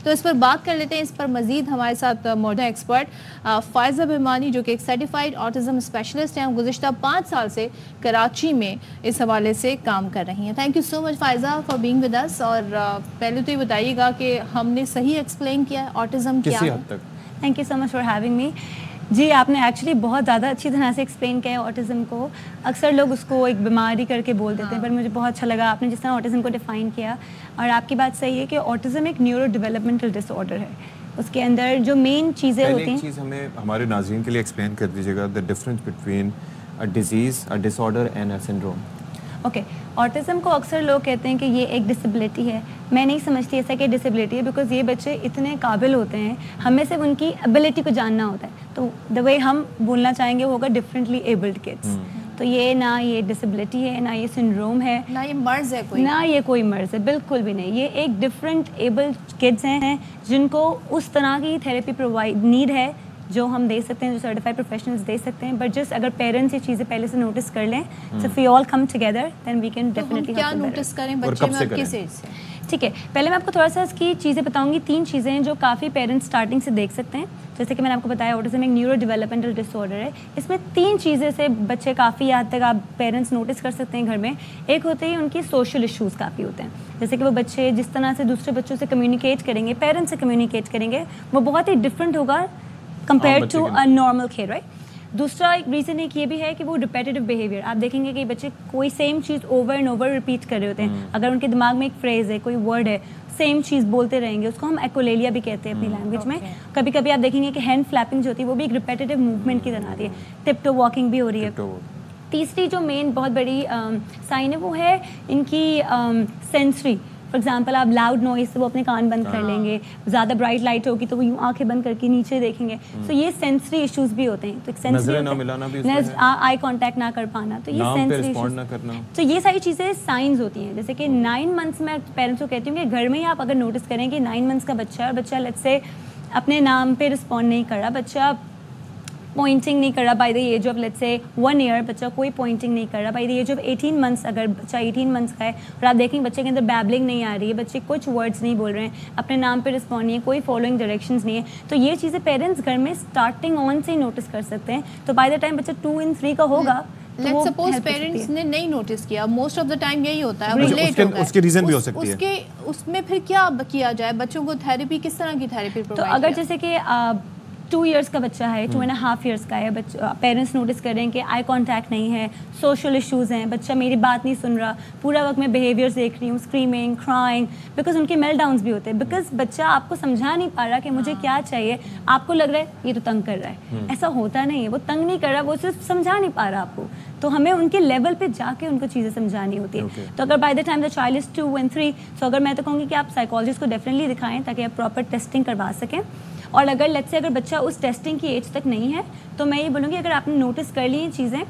तो इस पर बात कर लेते हैं। इस पर मजीद हमारे साथ मौजूद एक्सपर्ट फायजा बिमानी, जो कि एक सर्टिफाइड ऑटिज्म स्पेशलिस्ट हैं। गुज़िश्ता 5 साल से कराची में इस हवाले से काम कर रही हैं। Thank you so much Faiza for being with us. और पहले तो ये बताइएगा कि हमने सही एक्सप्लेन किया है ऑटिज्म क्या है? Thank you so much for having me. जी, आपने एक्चुअली बहुत ज़्यादा अच्छी तरह से एक्सप्लेन किया है ऑटिज़म को। अक्सर लोग उसको एक बीमारी करके बोल देते हैं, पर मुझे बहुत अच्छा लगा आपने जिस तरह ऑटिज़म को डिफ़ाइन किया। और आपकी बात सही है कि ऑटिज़म एक न्यूरो डेवलपमेंटल डिसऑर्डर है। उसके अंदर जो मेन चीज़ें होती हैं, चीज़ हमें हमारे नाज़रीन के लिए एक्सप्लेन कर दीजिएगा, the difference between a disease, a disorder and a syndrome. Okay, autism को अक्सर लोग कहते हैं कि ये एक डिसेबिलिटी है। मैं नहीं समझती ऐसा कि डिसेबिलिटी है, बिकॉज ये बच्चे इतने काबिल होते हैं, हमें सिर्फ उनकी एबिलिटी को जानना होता है। तो द वे हम बोलना चाहेंगे वो होगा डिफरेंटली एबल्ड किड्स। तो ये ना ये डिसेबिलिटी है, ना ये सिंड्रोम है, ना ये मर्ज़ है कोई, ना ये कोई मर्ज़ है, बिल्कुल भी नहीं। ये एक डिफरेंट एबल्ड किड्स हैं जिनको उस तरह की थेरेपी प्रोवाइड नीड है जो हम दे सकते हैं, जो सर्टिफाइड प्रोफेशनल्स दे सकते हैं। बट जस्ट अगर पेरेंट्स ये चीज़ें पहले से नोटिस कर लें, so we all come together, then we can definitely. क्या नोटिस करें बच्चे में, किस एज से? ठीक है, पहले मैं आपको थोड़ा सा इसकी चीज़ें बताऊंगी। 3 चीज़ें हैं जो काफ़ी पेरेंट्स स्टार्टिंग से देख सकते हैं। जैसे कि मैंने आपको बताया ऑटिज्म एक न्यूरो डेवलपमेंटल डिसऑर्डर है। इसमें 3 चीज़ें से बच्चे काफ़ी हद तक आप पेरेंट्स नोटिस कर सकते हैं घर में। एक होते ही उनकी सोशल इश्यूज़ काफ़ी होते हैं, जैसे कि वो बच्चे जिस तरह से दूसरे बच्चों से कम्युनिकेट करेंगे, पेरेंट्स से कम्युनिकेट करेंगे, वो बहुत ही डिफरेंट होगा compare to a normal kid, right. दूसरा एक रीज़न एक ये भी है कि वो रिपीटेटिव बिहेवियर, आप देखेंगे कि बच्चे कोई same cheese over and over repeat कर रहे होते हैं। अगर उनके दिमाग में एक फ्रेज़ है, कोई वर्ड है, सेम चीज़ बोलते रहेंगे, उसको हम एकोलेलिया भी कहते हैं अपनी लैंग्वेज में। कभी कभी आप देखेंगे कि हैंड फ्लैपिंग जो होती है वो भी एक रिपीटेटिव मूवमेंट की तरह आती है। टिप टो वॉकिंग भी हो रही है। तीसरी जो मेन बहुत बड़ी साइन है वो है इनकी सेंसरी। फॉर एग्जाम्पल, आप लाउड नॉइस से वो अपने कान बंद कर लेंगे, ज़्यादा ब्राइट लाइट होगी तो वो यूँ आंखें बंद करके नीचे देखेंगे। तो ये सेंसरी इश्यूज भी होते हैं। तो एक सेंसरी आई कांटेक्ट ना कर पाना, तो ये सेंसरी इश्यूज। तो ये सारी चीज़ें साइंस होती हैं। जैसे कि 9 मंथ्स में पेरेंट्स को कहती हूँ कि घर में ही आप अगर नोटिस करें कि 9 मंथ्स का बच्चा है और बच्चा लेट्स से अपने नाम पे रिस्पॉन्ड नहीं कर रहा, बच्चा पॉइंटिंग नहीं कर रहा by the age of let's say 1 year, बच्चा कोई पॉइंटिंग नहीं कर रहा by the age of 18 months, अगर बच्चा 18 मंथ्स का है और आप देखेंगे बच्चे के अंदर बैबलिंग नहीं आ रही है, बच्चे कुछ वर्ड्स नहीं बोल रहे हैं, अपने नाम पे रिस्पॉन्ड नहीं है, कोई फॉलोइंग डायरेक्शंस नहीं है, तो ये चीज़ें पेरेंट्स घर में स्टार्टिंग ऑन से ही नोटिस कर सकते हैं। तो बाय द टाइम बच्चा 2 and 3 का होगा, लेट्स सपोज पेरेंट्स ने नहीं नोटिस किया, मोस्ट ऑफ द टाइम यही होता है, वो लेट होगा, उसके रीजन भी हो सकती है। उसमें फिर क्या किया जाए? बच्चों को थेरेपी, किस तरह की थेरेपी प्रोवाइड? तो अगर जैसे कि 2 इयर्स का बच्चा है, 2.5 इयर्स का है, पेरेंट्स नोटिस कर रहे हैं कि आई कांटेक्ट नहीं है, सोशल इश्यूज़ हैं, बच्चा मेरी बात नहीं सुन रहा, पूरा वक्त मैं बिहेवियर्स देख रही हूँ, स्क्रीमिंग, क्राइंग, बिकॉज उनके मेल्टडाउन्स भी होते हैं, बिकॉज बच्चा आपको समझा नहीं पा रहा कि मुझे क्या चाहिए। आपको लग रहा है ये तो तंग कर रहा है, ऐसा होता नहीं है, वो तंग नहीं कर रहा, वो सिर्फ समझा नहीं पा रहा आपको। तो हमें उनके लेवल पे जाके उनको चीज़ें समझानी होती है। तो अगर by the time the child is 2 and 3, सो अगर मैं तो कहूँगी कि आप साइकोलॉजिस्ट को डेफिनेटली दिखाएं ताकि आप प्रॉपर टेस्टिंग करवा सकें। और अगर लेट्स से अगर बच्चा उस टेस्टिंग की एज तक नहीं है, तो मैं ये बोलूँगी अगर आपने नोटिस कर ली चीज़ें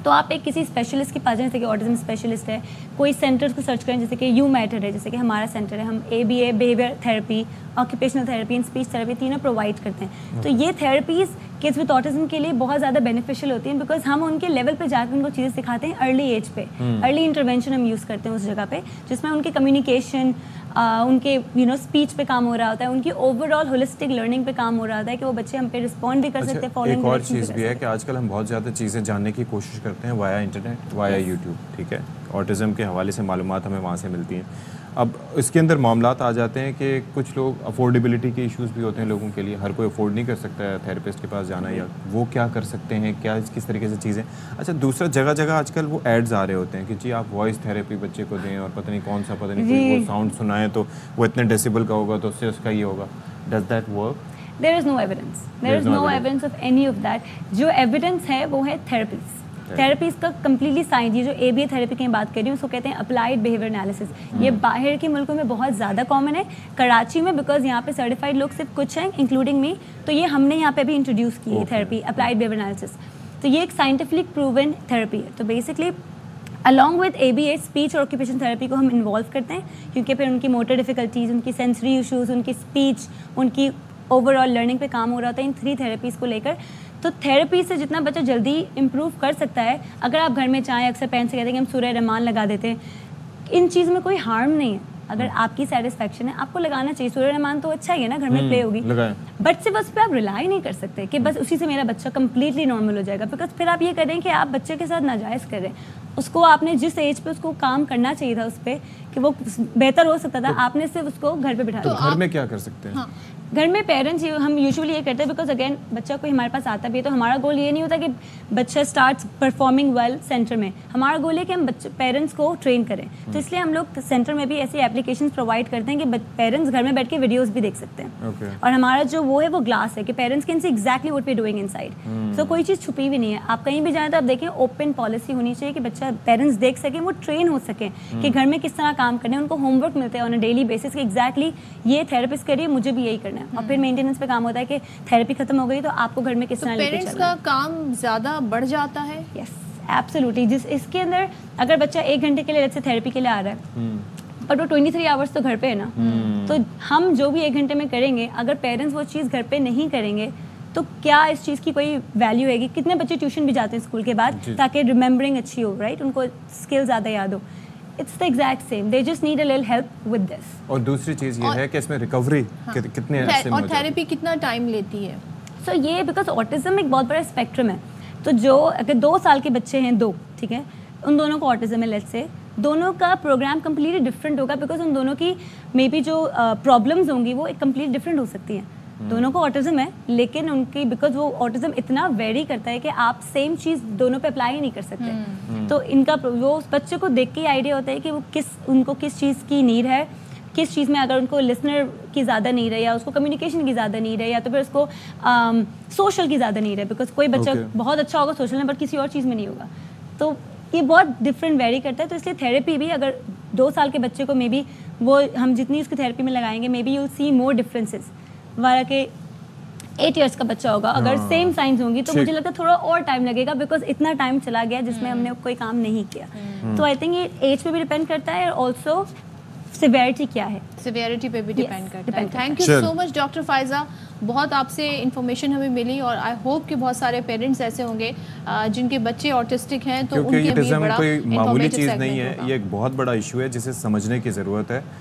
तो आप एक किसी स्पेशलिस्ट के पास जाएं, जैसे कि ऑटिज्म स्पेशलिस्ट है, कोई सेंटर्स को सर्च करें, जैसे कि यू मैटर है, जैसे कि हमारा सेंटर है, हम ABA behaviour therapy, occupational therapy and speech therapy तीनों प्रोवाइड करते हैं। तो ये थेरेपीज़ किड्स विद ऑटिज्म के लिए बहुत ज़्यादा बेनिफिशियल होती हैं, बिकॉज हम उनके लेवल पे जाकर उनको चीज़ें सिखाते हैं अर्ली एज पे। अर्ली इंटरवेंशन हम यूज़ करते हैं उस जगह पे जिसमें उनके कम्युनिकेशन, उनके स्पीच पे काम हो रहा होता है, उनकी ओवरऑल होलिस्टिक लर्निंग पे काम हो रहा होता है कि वो बच्चे हम पे रिस्पॉन्ड भी कर सकते हैं। फॉलोइंग एक और चीज़ भी है कि आजकल हम बहुत ज़्यादा चीज़ें जानने की कोशिश करते हैं वाया इंटरनेट, वाया यूट्यूब, ठीक है। ऑटिज्म के हवाले से मालूमात हमें वहाँ से मिलती हैं। अब इसके अंदर मामलात आ जाते हैं कि कुछ लोग अफोर्डेबिलिटी के इश्यूज़ भी होते हैं लोगों के लिए, हर कोई अफोर्ड नहीं कर सकता है थेरेपिस्ट के पास जाना, या वो क्या कर सकते हैं, क्या किस तरीके से चीज़ें। अच्छा, दूसरा जगह जगह आजकल वो एड्स आ रहे होते हैं कि जी आप वॉइस थेरेपी बच्चे को दें और पता नहीं कौन सा, पता नहीं कोई वो साउंड सुनाएं तो वो इतने डेसिबल का होगा तो उससे उसका ये होगा। Does that work? There is no evidence, there is no evidence of any of that. जो एविडेंस है वो है थेरेपीज़। थेरेपीज़ का कम्प्लीटली साइंस, ये जो ABA थेरेपी की बात कर रही हूँ उसको कहते हैं अप्लाइड बिहेवियर एनालिसिस। ये बाहर के मुल्कों में बहुत ज़्यादा कॉमन है, कराची में बिकॉज यहाँ पे सर्टिफाइड लोग सिर्फ कुछ हैं इंक्लूडिंग मी, तो ये हमने यहाँ पे भी इंट्रोड्यूस की है थेरेपी अप्लाइड बिहेवियर एनालिसिस। तो ये एक साइंटिफिकली प्रूवन थेरेपी है। तो basically along with ABA speech और ऑक्यूपेशन थेरेपी को हम इन्वॉल्व करते हैं, क्योंकि फिर उनकी मोटर डिफिकल्टीज़, उनकी सेंसरी इशूज़, उनकी स्पीच, उनकी ओवरऑल लर्निंग पे काम हो रहा होता है इन 3 थेरेपीज़ को लेकर। तो थेरेपी से जितना बच्चा जल्दी इम्प्रूव कर सकता है, अगर आप घर में चाहें, अक्सर पेरेंट्स से कहते हैं कि हम सूरह रहमान लगा देते हैं, इन चीज़ में कोई हार्म नहीं है। अगर आपकी सेटिस्फेक्शन है आपको लगाना चाहिए। सूर्य रहमान तो अच्छा ही है ना, घर में प्ले होगी, बट सिर्फ उस पर आप रिलाई नहीं कर सकते कि बस उसी से मेरा बच्चा कम्प्लीटली नॉर्मल हो जाएगा, बिकॉज फिर आप ये करें कि आप बच्चे के साथ नाजायज़ करें। उसको आपने जिस एज पे उसको काम करना चाहिए था उस पर कि वो बेहतर हो सकता था, आपने सिर्फ उसको घर पे बिठा दिया। तो घर में क्या कर सकते हैं? घर में पेरेंट्स हम यूजुअली ये करते हैं, बिकॉज अगेन बच्चा कोई हमारे पास आता भी है तो हमारा गोल ये नहीं होता कि बच्चा स्टार्ट्स परफॉर्मिंग वेल सेंटर में, हमारा गोल है कि हम पेरेंट्स को ट्रेन करें। तो इसलिए हम लोग सेंटर में भी ऐसी एप्लीकेशंस प्रोवाइड करते हैं कि पेरेंट्स घर में बैठ के वीडियोस भी देख सकते हैं। और हमारा जो वो है वो ग्लास है कि parents can see exactly what we doing inside. So कोई चीज़ छुपी भी नहीं है। आप कहीं भी जाएं तो आप देखें ओपन पॉलिसी होनी चाहिए कि बच्चा पेरेंट्स देख सकें, वो ट्रेन हो सकें कि घर में किस तरह काम करना है। उनको होमवर्क मिलते हैं ऑन अ डेली बेसिस कि एग्जैक्टली ये थेरेपिस्ट करिए, मुझे भी यही करना है। और फिर मेंटेनेंस पे काम होता है कि थेरेपी खत्म हो गई तो आपको घर में किस तरह लेके चलना है। पेरेंट्स का काम ज़्यादा बढ़ जाता है। Yes absolutely. जिस इसके अंदर अगर बच्चा 1 घंटे के लिए जैसे थेरेपी के लिए आ रहा है बट वो 23 आवर्स तो घर पे है ना, तो हम जो भी 1 घंटे में करेंगे अगर पेरेंट्स वो चीज़ घर पे नहीं करेंगे तो क्या इस चीज़ की कोई वैल्यू है? कितने बच्चे ट्यूशन भी जाते हैं स्कूल के बाद ताकि रिमेंबरिंग अच्छी हो, राइट, उनको स्किल ज़्यादा याद हो। It's the exact same. They just need a little help with this. और दूसरी चीज़ ये है कि इसमें रिकवरी कितने अरसे में और थेरेपी कितना टाइम लेती है? So ये बिकॉज ऑटिज्म एक बहुत बड़ा स्पेक्ट्रम है, तो जो अगर 2 साल के बच्चे हैं, 2, ठीक है, उन दोनों को ऑटिज्म है, लेट्स से दोनों का प्रोग्राम कम्प्लीटली डिफरेंट होगा बिकॉज उन दोनों की मे बी जो प्रॉब्लम्स होंगी वो एक कम्प्लीट डिफरेंट हो सकती हैं। दोनों को ऑटिज्म है लेकिन उनकी बिकॉज वो ऑटिज्म इतना वेरी करता है कि आप सेम चीज़ दोनों पे अप्लाई ही नहीं कर सकते। तो इनका वो उस बच्चे को देख के ही आइडिया होता है कि वो उनको किस चीज़ की नीड है, किस चीज़ में अगर उनको लिसनर की ज़्यादा नीड है या उसको कम्युनिकेशन की ज़्यादा नीड है या तो फिर उसको सोशल की ज़्यादा नीड है। बिकॉज कोई बच्चा बहुत अच्छा होगा सोशल में बट किसी और चीज़ में नहीं होगा, तो ये बहुत डिफरेंट वेरी करता है। तो इसलिए थेरेपी भी अगर 2 साल के बच्चे को मे बी वो हम जितनी उसकी थेरेपी में लगाएंगे may be you will see more differences, वाला के 8 इयर्स का बच्चा होगा अगर सेम साइंस होंगी तो मुझे लगता है थोड़ा और टाइम लगेगा बिकॉज इतना टाइम चला गया जिसमें हमने कोई काम नहीं किया। तो आई थिंक ये एज पे भी डिपेंड करता है और ऑल्सो सिवियरिटी क्या है, सिवियरिटी पे भी डिपेंड करता है। Thank you so much doctor Faiza, बहुत आपसे इन्फॉर्मेशन हमें मिली और आई होप कि बहुत सारे पेरेंट्स ऐसे होंगे जिनके बच्चे ऑटिस्टिक हैं तो उनके लिए बड़ा कोई मामूली चीज़ नहीं है, ये एक बहुत बड़ा इशू है जिसे समझने की ज़रूरत है।